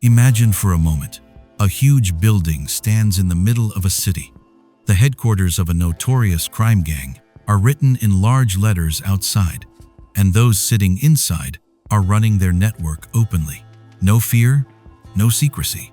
Imagine for a moment, a huge building stands in the middle of a city. The headquarters of a notorious crime gang are written in large letters outside, and those sitting inside are running their network openly. No fear, no secrecy.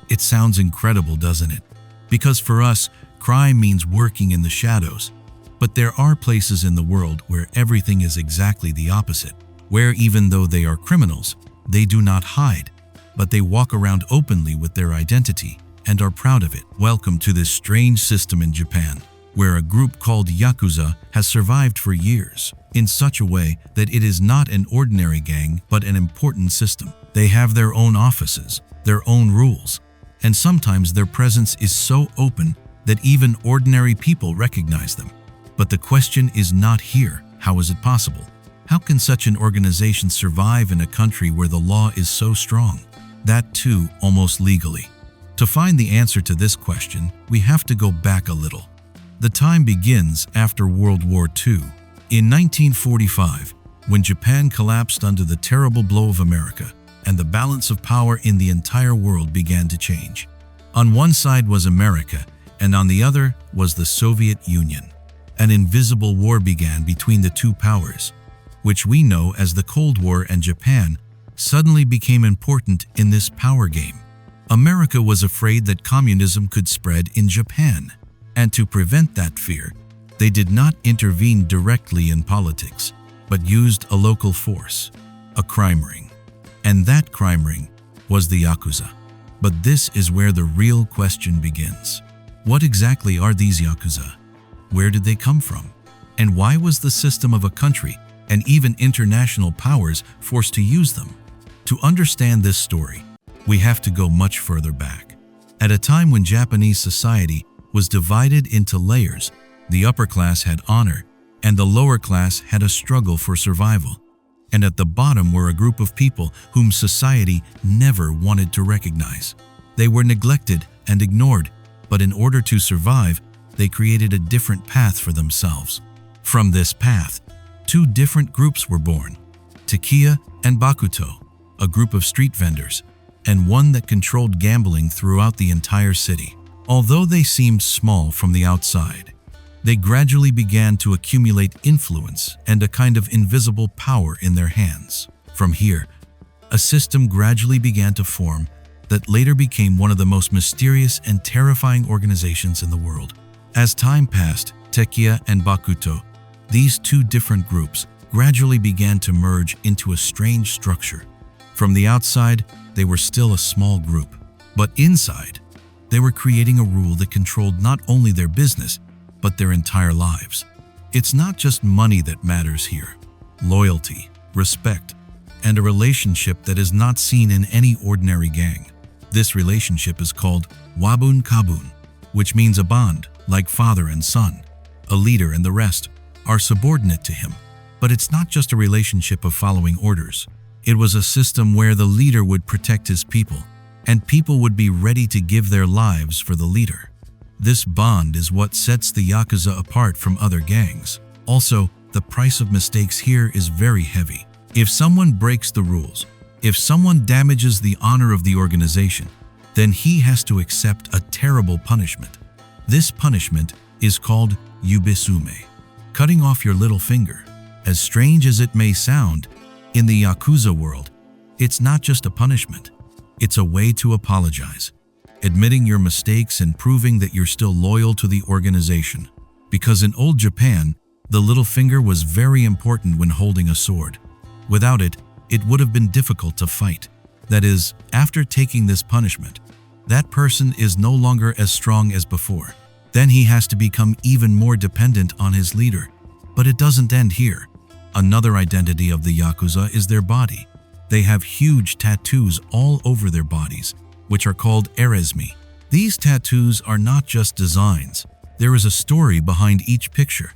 It sounds incredible, doesn't it? Because for us, crime means working in the shadows. But there are places in the world where everything is exactly the opposite, where even though they are criminals, they do not hide, but they walk around openly with their identity and are proud of it. Welcome to this strange system in Japan, where a group called Yakuza has survived for years, in such a way that it is not an ordinary gang but an important system. They have their own offices, their own rules, and sometimes their presence is so open that even ordinary people recognize them. But the question is not here, how is it possible? How can such an organization survive in a country where the law is so strong? That too, almost legally. To find the answer to this question, we have to go back a little. The time begins after World War II. In 1945, when Japan collapsed under the terrible blow of America, and the balance of power in the entire world began to change. On one side was America, and on the other was the Soviet Union. An invisible war began between the two powers, which we know as the Cold War, and Japan suddenly became important in this power game. America was afraid that communism could spread in Japan, and to prevent that fear, they did not intervene directly in politics, but used a local force, a crime ring. And that crime ring was the Yakuza. But this is where the real question begins. What exactly are these Yakuza? Where did they come from? And why was the system of a country and even international powers forced to use them? To understand this story, we have to go much further back. At a time when Japanese society was divided into layers, the upper class had honor, and the lower class had a struggle for survival. And at the bottom were a group of people whom society never wanted to recognize. They were neglected and ignored, but in order to survive, they created a different path for themselves. From this path, two different groups were born, Takiya and Bakuto, a group of street vendors, and one that controlled gambling throughout the entire city. Although they seemed small from the outside, they gradually began to accumulate influence and a kind of invisible power in their hands. From here, a system gradually began to form that later became one of the most mysterious and terrifying organizations in the world. As time passed, Takiya and Bakuto, these two different groups, gradually began to merge into a strange structure. From the outside, they were still a small group, but inside, they were creating a rule that controlled not only their business, but their entire lives. It's not just money that matters here. Loyalty, respect, and a relationship that is not seen in any ordinary gang. This relationship is called wabun kabun, which means a bond, like father and son. A leader and the rest are subordinate to him. But it's not just a relationship of following orders. It was a system where the leader would protect his people, and people would be ready to give their lives for the leader. This bond is what sets the Yakuza apart from other gangs. Also, the price of mistakes here is very heavy. If someone breaks the rules, if someone damages the honor of the organization, then he has to accept a terrible punishment. This punishment is called yubisume, cutting off your little finger. As strange as it may sound, in the Yakuza world, it's not just a punishment. It's a way to apologize, admitting your mistakes and proving that you're still loyal to the organization. Because in old Japan, the little finger was very important when holding a sword. Without it, it would have been difficult to fight. That is, after taking this punishment, that person is no longer as strong as before. Then he has to become even more dependent on his leader. But it doesn't end here. Another identity of the Yakuza is their body. They have huge tattoos all over their bodies, which are called eresmi. These tattoos are not just designs. There is a story behind each picture,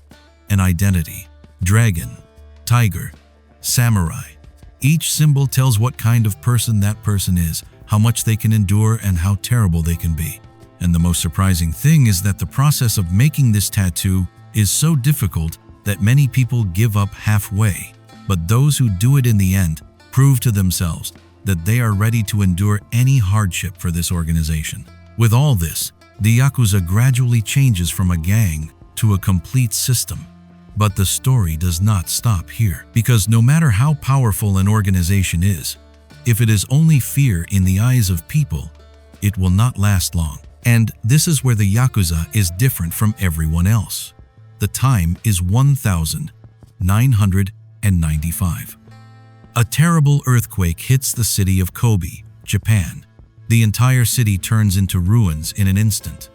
an identity. Dragon, tiger, samurai. Each symbol tells what kind of person that person is, how much they can endure, and how terrible they can be. And the most surprising thing is that the process of making this tattoo is so difficult that many people give up halfway. But those who do it in the end prove to themselves that they are ready to endure any hardship for this organization. With all this, the Yakuza gradually changes from a gang to a complete system. But the story does not stop here, because no matter how powerful an organization is, if it is only fear in the eyes of people, it will not last long. And this is where the Yakuza is different from everyone else. The time is 1995. A terrible earthquake hits the city of Kobe, Japan. The entire city turns into ruins in an instant.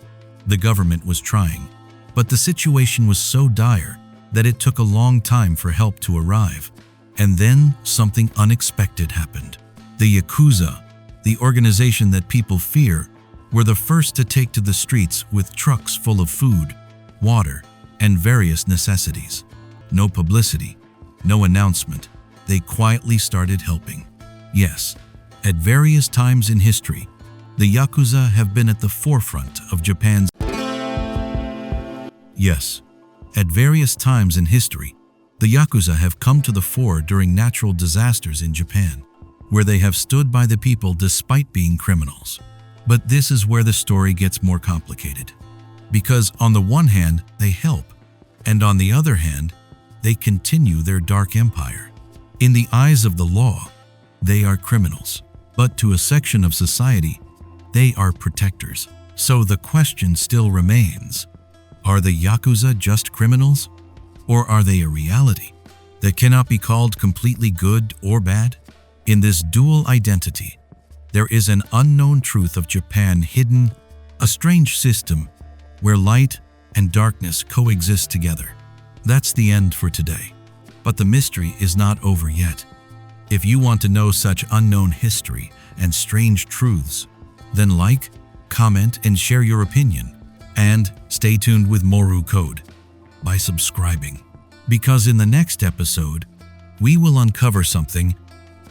The government was trying, but the situation was so dire that it took a long time for help to arrive. And then something unexpected happened. The Yakuza, the organization that people fear, were the first to take to the streets with trucks full of food, water, and various necessities. No publicity, no announcement. They quietly started helping. Yes, at various times in history, the Yakuza have been at the forefront of Japan's. Yes, at various times in history, the Yakuza have come to the fore during natural disasters in Japan, where they have stood by the people despite being criminals. But this is where the story gets more complicated. Because on the one hand, they help, and on the other hand, they continue their dark empire. In the eyes of the law, they are criminals, but to a section of society, they are protectors. So the question still remains, are the Yakuza just criminals? Or are they a reality that cannot be called completely good or bad? In this dual identity, there is an unknown truth of Japan hidden, a strange system where light and darkness coexist together. That's the end for today. But the mystery is not over yet. If you want to know such unknown history and strange truths, then like, comment, and share your opinion. And stay tuned with Moru Code by subscribing. Because in the next episode, we will uncover something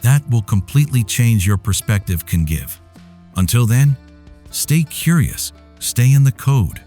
that will completely change your perspective can give. Until then, stay curious, stay in the code.